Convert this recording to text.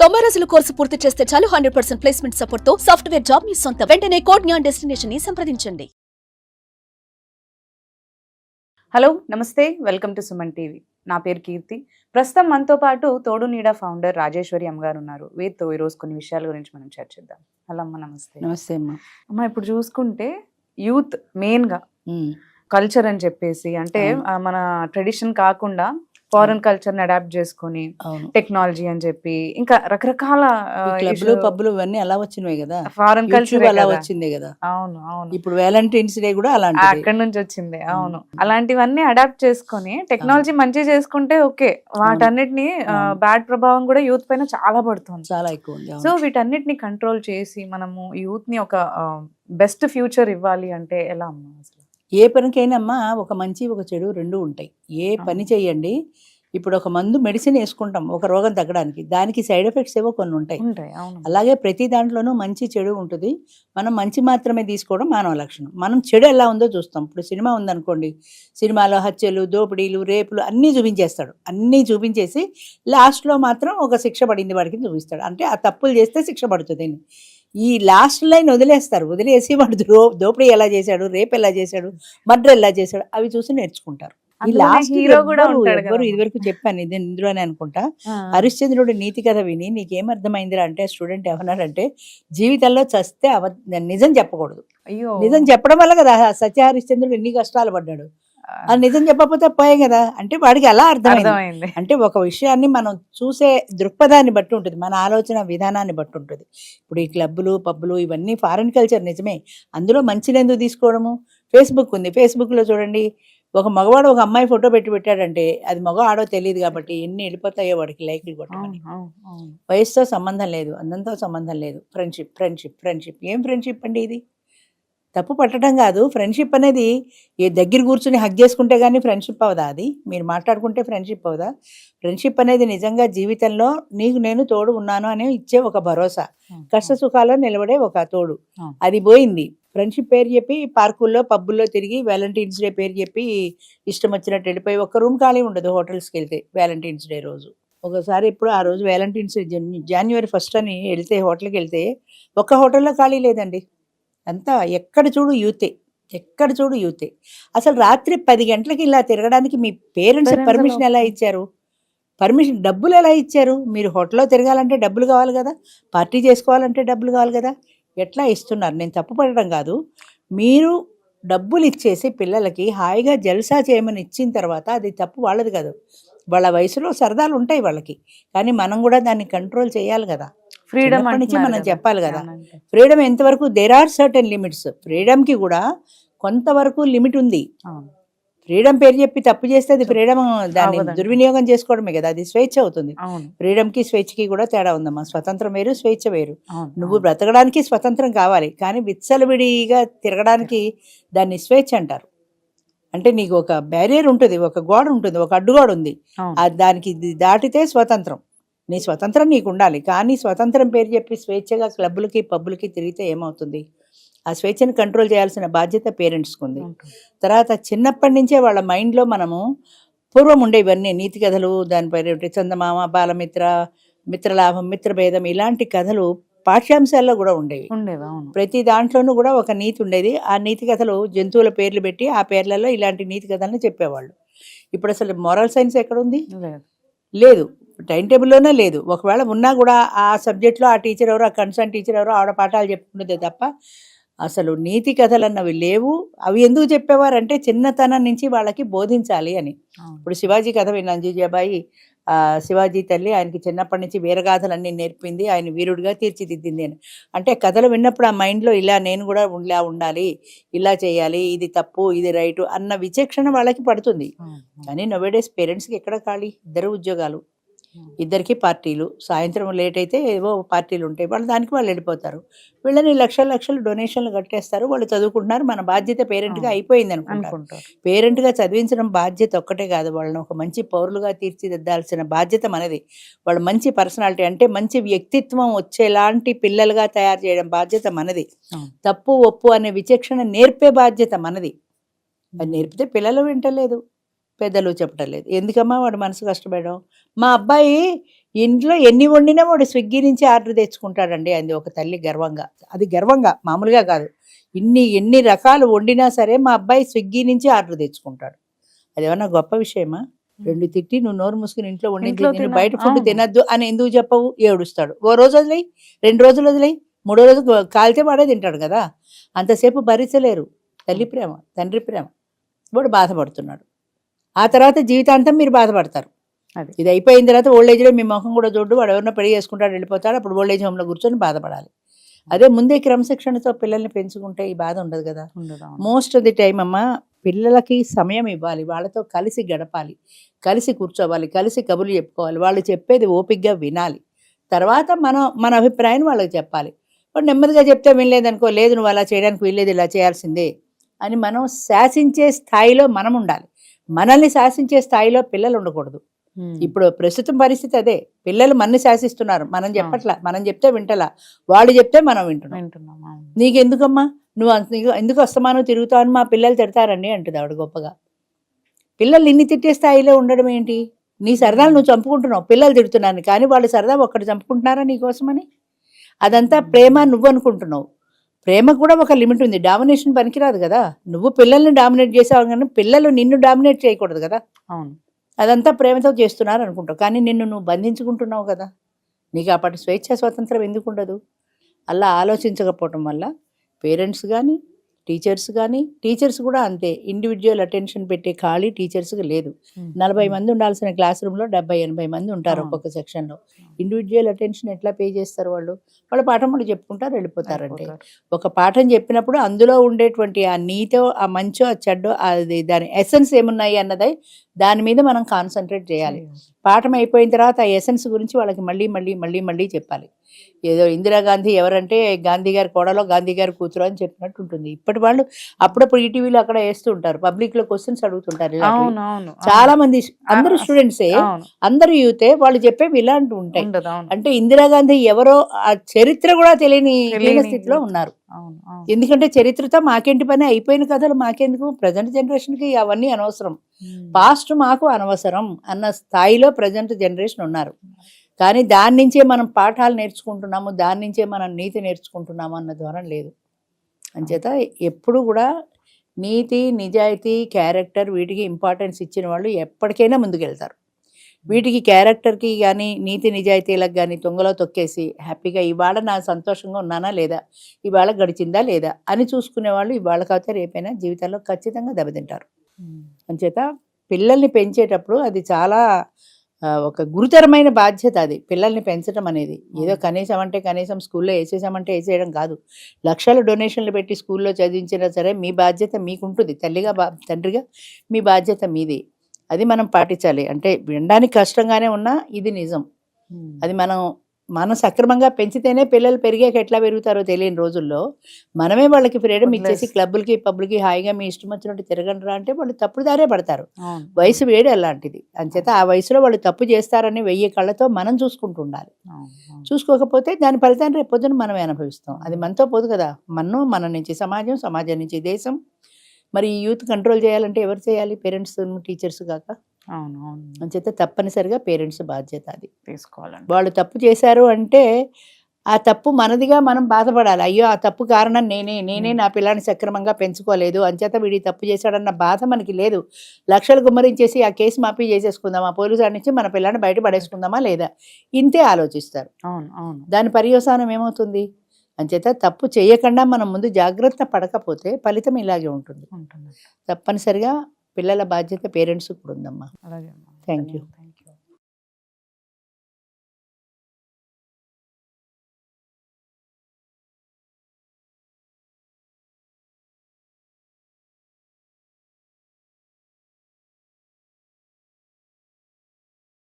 90 రోజుల కోర్సు పూర్తి చేస్తే చాలు 100% ప్లేస్మెంట్ సపోర్ట్ తో సాఫ్ట్వేర్ జాబ్ మీ సొంత. వెంటనే కోడ్ జ్ఞాన్ డెస్టినేషన్ ని సంప్రదించండి. హలో నమస్తే, వెల్కమ్ టు సుమన్ టీవీ. నా పేరు కీర్తి. ప్రస్తుతం మనతో పాటు తోడు నీడ ఫౌండర్ రాజేశ్వరి అమ్మ గారు ఉన్నారు. వీరితో ఈరోజు కొన్ని విషయాల గురించి మనం చర్చిద్దాం. హలో అమ్మ, నమస్తే. నమస్తే అమ్మా. అమ్మ, ఇప్పుడు చూసుకుంటే యూత్ మెయిన్గా కల్చర్ అని చెప్పేసి, అంటే మన ట్రెడిషన్ కాకుండా ఫారెన్ కల్చర్ ని అడాప్ట్ చేసుకుని టెక్నాలజీ అని చెప్పి ఇంకా రకరకాల క్లబ్లు పబ్లు ఇవన్నీ అలా వచ్చినవి కదా, ఫారెన్ కల్చర్ అలా వచ్చింది కదా. అవును అవును, ఇప్పుడు వ్యాలంటైన్స్ డే కూడా అలాంటి అక్కడి నుంచి వచ్చింది. అవును, అలాంటివన్నీ అడాప్ట్ చేసుకొని టెక్నాలజీ మంచిగా చేసుకుంటే ఓకే, వాటన్నిటిని బ్యాడ్ ప్రభావం కూడా యూత్ పైన చాలా పడుతుంది, చాలా ఎక్కువ ఉంది. సో వీటన్నిటిని కంట్రోల్ చేసి మనము యూత్ ని ఒక బెస్ట్ ఫ్యూచర్ ఇవ్వాలి అంటే ఎలా అమ్మా? అసలు ఏ పనికైనా అమ్మా ఒక మంచి ఒక చెడు రెండు ఉంటాయి. ఏ పని చెయ్యండి, ఇప్పుడు ఒక మందు మెడిసిన్ వేసుకుంటాం ఒక రోగం తగ్గడానికి, దానికి సైడ్ ఎఫెక్ట్స్ ఏవో కొన్ని ఉంటాయి. అలాగే ప్రతి దాంట్లోనూ మంచి చెడు ఉంటుంది. మనం మంచి మాత్రమే తీసుకోవడం మానవ లక్షణం. మనం చెడు ఎలా ఉందో చూస్తాం. ఇప్పుడు సినిమా ఉందనుకోండి, సినిమాలో హత్యలు, దోపిడీలు, రేపులు అన్నీ చూపించేస్తాడు. అన్నీ చూపించేసి లాస్ట్లో మాత్రం ఒక శిక్ష పడింది వాడికి చూపిస్తాడు. అంటే ఆ తప్పులు చేస్తే శిక్ష పడుతుంది. ఈ లాస్ట్ లైన్ వదిలేస్తారు. వదిలేసి వాడు దోపిడీ ఎలా చేశాడు, రేపు ఎలా చేశాడు, మర్డర్ ఎలా చేశాడు అవి చూసి నేర్చుకుంటారు. ఈ లాస్ట్ హీరో కూడా ఎవరు ఇదివరకు చెప్పాను ఇది ఇందులోనే అనుకుంటా, హరిశ్చంద్రుడు నీతి కథ విని నీకేమర్థమైందిరా అంటే స్టూడెంట్ ఏమన్నాడంటే, జీవితంలో చస్తే నిజం చెప్పకూడదు. నిజం చెప్పడం వల్ల కదా సత్య హరిశ్చంద్రుడు ఎన్ని కష్టాలు పడ్డాడు. అది నిజం చెప్పకపోతే పోయే కదా. అంటే వాడికి అలా అర్థమైంది. అంటే ఒక విషయాన్ని మనం చూసే దృక్పథాన్ని బట్టి ఉంటుంది, మన ఆలోచన విధానాన్ని బట్టి ఉంటుంది. ఇప్పుడు ఈ క్లబ్బులు పబ్బులు ఇవన్నీ ఫారెన్ కల్చర్ నిజమే, అందులో మంచిని ఎందుకు తీసుకోవడము? ఫేస్బుక్ ఉంది, ఫేస్బుక్లో చూడండి, ఒక మగవాడు ఒక అమ్మాయి ఫోటో పెట్టాడంటే అది మగ ఆడో తెలియదు కాబట్టి ఎన్ని వెళ్ళిపోతాయో వాడికి లైక్లు కొట్టమని. వయసుతో సంబంధం లేదు, అందంతో సంబంధం లేదు. ఫ్రెండ్షిప్ ఫ్రెండ్షిప్ ఫ్రెండ్షిప్ ఏం ఫ్రెండ్షిప్ అండి? ఇది తప్పు పట్టడం కాదు. ఫ్రెండ్షిప్ అనేది ఏ దగ్గర కూర్చుని హగ్ చేసుకుంటే కానీ ఫ్రెండ్షిప్ అవదా? అది మీరు మాట్లాడుకుంటే ఫ్రెండ్షిప్ అవదా? ఫ్రెండ్షిప్ అనేది నిజంగా జీవితంలో నీకు నేను తోడు ఉన్నాను అని ఇచ్చే ఒక భరోసా, కష్ట సుఖాల్లో నిలబడే ఒక తోడు. అది పోయింది. ఫ్రెండ్షిప్ పేరు చెప్పి పార్కుల్లో పబ్బుల్లో తిరిగి వ్యాలంటైన్స్ డే పేరు చెప్పి ఇష్టం వచ్చినట్టు వెళ్ళిపోయి ఒక్క రూమ్ ఖాళీ ఉండదు హోటల్స్కి వెళ్తే వ్యాలంటైన్స్ డే రోజు. ఒకసారి ఇప్పుడు ఆ రోజు వ్యాలంటైన్స్ January 1 అని వెళ్తే హోటల్కి వెళ్తే ఒక్క హోటల్లో ఖాళీ లేదండి. అంతా ఎక్కడ చూడు యూతే, ఎక్కడ చూడు యూతే. అసలు రాత్రి 10 గంటలకి ఇలా తిరగడానికి మీ పేరెంట్స్ పర్మిషన్ ఎలా ఇచ్చారు? పర్మిషన్ డబ్బులు ఎలా ఇచ్చారు? మీరు హోటల్లో తిరగాలంటే డబ్బులు కావాలి కదా, పార్టీ చేసుకోవాలంటే డబ్బులు కావాలి కదా, ఎట్లా ఇస్తున్నారు? నేను తప్పు పడడం కాదు, మీరు డబ్బులు ఇచ్చేసి పిల్లలకి హాయిగా జల్సా చేయమని ఇచ్చిన తర్వాత అది తప్పు వాళ్ళది కాదు. వాళ్ళ వయసులో సరదాలు ఉంటాయి వాళ్ళకి, కానీ మనం కూడా దాన్ని కంట్రోల్ చేయాలి కదా. ఫ్రీడమ్ నుంచి మనం చెప్పాలి కదా. ఫ్రీడమ్ ఎంతవరకు? There are certain limits. ఫ్రీడమ్కి కూడా కొంతవరకు లిమిట్ ఉంది. ఫ్రీడమ్ పేరు చెప్పి తప్పు చేస్తే అది ఫ్రీడమ్, దాన్ని దుర్వినియోగం చేసుకోవడమే కదా, అది స్వేచ్ఛ అవుతుంది. ఫ్రీడమ్కి స్వేచ్ఛకి కూడా తేడా ఉందమ్మా. స్వతంత్రం వేరు, స్వేచ్ఛ వేరు. నువ్వు బ్రతకడానికి స్వతంత్రం కావాలి, కానీ విచ్చలవిడిగా తిరగడానికి దాన్ని స్వేచ్ఛ అంటారు. అంటే నీకు ఒక బ్యారియర్ ఉంటుంది, ఒక గోడ ఉంటుంది, ఒక అడ్డుగోడ ఉంది, దానికి దాటితే స్వతంత్రం. నీ స్వతంత్రం నీకు ఉండాలి, కానీ స్వతంత్రం పేరు చెప్పి స్వేచ్ఛగా క్లబ్బులకి పబ్బులకి తిరిగితే ఏమవుతుంది? ఆ స్వేచ్ఛను కంట్రోల్ చేయాల్సిన బాధ్యత పేరెంట్స్కి ఉంది. తర్వాత చిన్నప్పటి నుంచే వాళ్ళ మైండ్లో మనము పూర్వం ఉండే ఇవన్నీ నీతి కథలు, దానిపై చందమామ, బాలమిత్ర, మిత్రలాభం, మిత్రభేదం ఇలాంటి కథలు పాఠ్యాంశాల్లో కూడా ఉండేవి. ప్రతి దాంట్లోనూ కూడా ఒక నీతి ఉండేది. ఆ నీతి కథలు జంతువుల పేర్లు పెట్టి ఆ పేర్లలో ఇలాంటి నీతి కథలను చెప్పేవాళ్ళు. ఇప్పుడు అసలు మోరల్ సైన్స్ ఎక్కడుంది? లేదు, టైం టేబుల్లోనే లేదు. ఒకవేళ ఉన్నా కూడా ఆ సబ్జెక్ట్లో ఆ టీచర్ ఎవరో, ఆ కన్సర్న్ టీచర్ ఎవరో ఆవిడ పాఠాలు చెప్పుకునేదే తప్ప అసలు నీతి కథలు అన్నవి లేవు. అవి ఎందుకు చెప్పేవారంటే చిన్నతనం నుంచి వాళ్ళకి బోధించాలి అని. ఇప్పుడు శివాజీ కథ విన్నాను, జీజాబాయి శివాజీ తల్లి ఆయనకి చిన్నప్పటి నుంచి వీరగాథలన్నీ నేర్పింది, ఆయన వీరుడిగా తీర్చిదిద్దింది అని. అంటే కథలు విన్నప్పుడు ఆ మైండ్లో ఇలా నేను కూడా ఇలా ఉండాలి, ఇలా చేయాలి, ఇది తప్పు ఇది రైటు అన్న విచక్షణ వాళ్ళకి పడుతుంది. కానీ నోవేడేస్ పేరెంట్స్కి ఎక్కడ ఖాళీ? 2 ఉద్యోగాలు, 2కి పార్టీలు, సాయంత్రం లేట్ అయితే ఏవో పార్టీలు ఉంటాయి, వాళ్ళు దానికి వాళ్ళు వెళ్ళిపోతారు. వీళ్ళని లక్షలు డొనేషన్లు కట్టేస్తారు, వాళ్ళు చదువుకుంటున్నారు. మన బాధ్యత పేరెంట్గా అయిపోయింది అనుకుంటారు. పేరెంట్గా చదివించడం బాధ్యత ఒక్కటే కాదు, వాళ్ళని ఒక మంచి పౌరులుగా తీర్చిదిద్దాల్సిన బాధ్యత మనది. వాళ్ళు మంచి పర్సనాలిటీ అంటే మంచి వ్యక్తిత్వం వచ్చేలాంటి పిల్లలుగా తయారు చేయడం బాధ్యత మనది. తప్పు ఒప్పు అనే విచక్షణ నేర్పే బాధ్యత మనది. అది నేర్పితే పిల్లలు వింటలేదు, పెద్దలు చెప్పటం లేదు. ఎందుకమ్మా వాడు మనసు కష్టపడడం? మా అబ్బాయి ఇంట్లో ఎన్ని వండినా వాడు స్విగ్గీ నుంచి ఆర్డర్ తెచ్చుకుంటాడండి. అది ఒక తల్లి గర్వంగా, అది గర్వంగా మామూలుగా కాదు. ఎన్ని రకాలు వండినా సరే మా అబ్బాయి స్విగ్గీ నుంచి ఆర్డర్ తెచ్చుకుంటాడు. అది ఏమన్నా గొప్ప విషయమా? 2 తిట్టి నువ్వు నోరు మూసుకుని ఇంట్లో వండింది బయట ఫుడ్ తినద్దు అని ఎందుకు చెప్పవు? ఏడుస్తాడు. ఓ రోజు వదిలేయి, 2 రోజులు వదిలేయి, 3వ రోజు కాలితే వాడే తింటాడు కదా. అంతసేపు భరించలేరు. తల్లి ప్రేమ, తండ్రి ప్రేమ. వాడు బాధపడుతున్నాడు. ఆ తర్వాత జీవితాంతం మీరు బాధపడతారు. ఇది అయిపోయిన తర్వాత ఓల్డ్ ఏజ్లో మీ ముఖం కూడా చూడు, వాడు ఎవరినో పెళ్లి చేసుకుంటాడు, వెళ్ళిపోతాడు. అప్పుడు ఓల్డ్ ఏజ్ హోమ్లో కూర్చొని బాధపడాలి. అదే ముందే క్రమశిక్షణతో పిల్లల్ని పెంచుకుంటే ఈ బాధ ఉండదు కదా. మోస్ట్ ఆఫ్ ది టైం అమ్మ పిల్లలకి సమయం ఇవ్వాలి, వాళ్ళతో కలిసి గడపాలి, కలిసి కూర్చోవాలి, కలిసి కబుర్లు చెప్పుకోవాలి, వాళ్ళు చెప్పేది ఓపికగా వినాలి. తర్వాత మన అభిప్రాయాన్ని వాళ్ళకి చెప్పాలి. వాడు నెమ్మదిగా చెప్తే వినలేదనుకో, లేదు నువ్వు అలా చేయడానికి వీల్లేదు, ఇలా చేయాల్సిందే అని మనం శాసించే స్థాయిలో మనం ఉండాలి. మనల్ని శాసించే స్థాయిలో పిల్లలు ఉండకూడదు. ఇప్పుడు ప్రస్తుతం పరిస్థితి అదే. పిల్లలు మనని శాసిస్తున్నారు, మనం చెప్పట్లా. మనం చెప్తే వింటలా, వాళ్ళు చెప్తే మనం వింటున్నాం. నీకెందుకమ్మా, నువ్వు ఎందుకు వస్తామా తిరుగుతావు అని మా పిల్లలు తిడతారండి అంటుంది ఆవిడ గొప్పగా. పిల్లలు ఇన్ని తిట్టే స్థాయిలో ఉండడం ఏంటి? నీ సరదాలు నువ్వు చంపుకుంటున్నావు, పిల్లలు తిడుతున్నాను, కానీ వాళ్ళు సరదా ఒక్కటి చంపుకుంటున్నారా నీకోసమని? అదంతా ప్రేమ నువ్వు అనుకుంటున్నావు. ప్రేమ కూడా ఒక లిమిట్ ఉంది. డామినేషన్ పనికిరాదు కదా. నువ్వు పిల్లల్ని డామినేట్ చేసావు కానీ పిల్లలు నిన్ను డామినేట్ చేయకూడదు కదా. అవును, అదంతా ప్రేమతో చేస్తున్నారు అనుకుంటావు, కానీ నువ్వు బంధించుకుంటున్నావు కదా. నీకు అప్పటి స్వేచ్ఛ స్వాతంత్రం ఎందుకు ఉండదు? అలా ఆలోచించకపోవటం వల్ల పేరెంట్స్ కానీ టీచర్స్ కూడా అంతే. ఇండివిజువల్ అటెన్షన్ పెట్టే ఖాళీ టీచర్స్కి లేదు. 40 మంది ఉండాల్సిన క్లాస్ రూమ్లో 70-80 మంది ఉంటారు ఒక్కొక్క సెక్షన్లో. ఇండివిజువల్ అటెన్షన్ ఎట్లా పే చేస్తారు? వాళ్ళ పాఠం వాళ్ళు చెప్పుకుంటారు, వెళ్ళిపోతారంటే. ఒక పాఠం చెప్పినప్పుడు అందులో ఉండేటువంటి ఆ నీతో, ఆ మంచో, ఆ చెడ్డో, అది దాని ఎసెన్స్ ఏమున్నాయి అన్నది దాని మీద మనం కాన్సన్ట్రేట్ చేయాలి. పాఠం అయిపోయిన తర్వాత ఆ ఎసెన్స్ గురించి వాళ్ళకి మళ్ళీ చెప్పాలి. ఏదో ఇందిరాగాంధీ ఎవరంటే గాంధీ గారి కోడలో గాంధీ గారి కూతురు అని చెప్పినట్టు ఉంటుంది. ఇప్పటి వాళ్ళు అప్పుడప్పుడు ఈటీవీలో అక్కడ వేస్తూ ఉంటారు, పబ్లిక్ లో క్వశ్చన్స్ అడుగుతుంటారు. చాలా మంది అందరూ స్టూడెంట్సే, అందరూ యూతే, వాళ్ళు చెప్పేవి ఇలాంటివి ఉంటాయి. అంటే ఇందిరాగాంధీ ఎవరో ఆ చరిత్ర కూడా తెలియని స్థితిలో ఉన్నారు. ఎందుకంటే చరిత్రతో మాకేంటి పని, అయిపోయిన కథలు మాకెందుకు, ప్రజెంట్ జనరేషన్ కి అవన్నీ అనవసరం, పాస్ట్ మాకు అనవసరం అన్న స్థాయిలో ప్రజెంట్ జనరేషన్ ఉన్నారు. కానీ దాని నుంచే మనం పాఠాలు నేర్చుకుంటున్నాము, దాని నుంచే మనం నీతి నేర్చుకుంటున్నాము అన్న ధోరణి లేదు. అంచేత ఎప్పుడు కూడా నీతి, నిజాయితీ, క్యారెక్టర్, వీటికి ఇంపార్టెన్స్ ఇచ్చిన వాళ్ళు ఎప్పటికైనా ముందుకెళ్తారు. వీటికి క్యారెక్టర్కి కానీ నీతి నిజాయితీలకు కానీ తొంగలో తొక్కేసి హ్యాపీగా ఇవాళ నా సంతోషంగా ఉన్నానా లేదా, ఇవాళ గడిచిందా లేదా అని చూసుకునే వాళ్ళు ఇవాళ కాకపోతే రేపైనా జీవితాల్లో ఖచ్చితంగా దెబ్బతింటారు. అంచేత పిల్లల్ని పెంచేటప్పుడు అది చాలా ఒక గురుతరమైన బాధ్యత. అది పిల్లల్ని పెంచడం అనేది ఏదో కనీసం స్కూల్లో వేసేసామంటే వేసేయడం కాదు. లక్షల డొనేషన్లు పెట్టి స్కూల్లో చదివించినా సరే మీ బాధ్యత మీకుంటుంది. తల్లిగా తండ్రిగా మీ బాధ్యత మీది. అది మనం పాటించాలి. అంటే వినడానికి కష్టంగానే ఉన్నా ఇది నిజం. అది మనం సక్రమంగా పెంచితేనే పిల్లలు పెరిగాక ఎట్లా పెరుగుతారో తెలియని రోజుల్లో మనమే వాళ్ళకి ఫ్రీడమ్ ఇచ్చేసి క్లబ్బులకి పబ్లకి హాయిగా మీ ఇష్టం వచ్చినట్టు తిరగండిరా అంటే వాళ్ళు తప్పుడు దారే పడతారు. వయసు వేడి అలాంటిది. అంచేత ఆ వయసులో వాళ్ళు తప్పు చేస్తారని 1000 కళ్ళతో మనం చూసుకుంటూ ఉండాలి. చూసుకోకపోతే దాని ఫలితాన్ని రేపు పొద్దున మనమే అనుభవిస్తాం. అది మనతో పోదు కదా. మన నుంచి సమాజం నుంచి దేశం. మరి ఈ యూత్ కంట్రోల్ చేయాలంటే ఎవరు చేయాలి? పేరెంట్స్, టీచర్స్ కాక. అంచేత తప్పనిసరిగా పేరెంట్స్ బాధ్యత అది తీసుకోవాలండి. వాళ్ళు తప్పు చేశారు అంటే ఆ తప్పు మనదిగా మనం బాధపడాలి. అయ్యో ఆ తప్పు కారణం నేనే నా పిల్లాన్ని సక్రమంగా పెంచుకోలేదు, అంచేత వీడి తప్పు చేశాడన్న బాధ మనకి లేదు. లక్షలు గుమ్మరించేసి ఆ కేసు మాఫీ చేసేసుకుందామా, పోలీసు వాడి నుంచి మన పిల్లాన్ని బయట పడేసుకుందామా లేదా, ఇంతే ఆలోచిస్తారు. దాని పర్యవసానం ఏమవుతుంది? అంచేత తప్పు చేయకుండా మనం ముందు జాగ్రత్త పడకపోతే ఫలితం ఇలాగే ఉంటుంది. తప్పనిసరిగా పిల్లల బాధ్యత పేరెంట్స్ కూడా ఉందమ్మా. Thank you.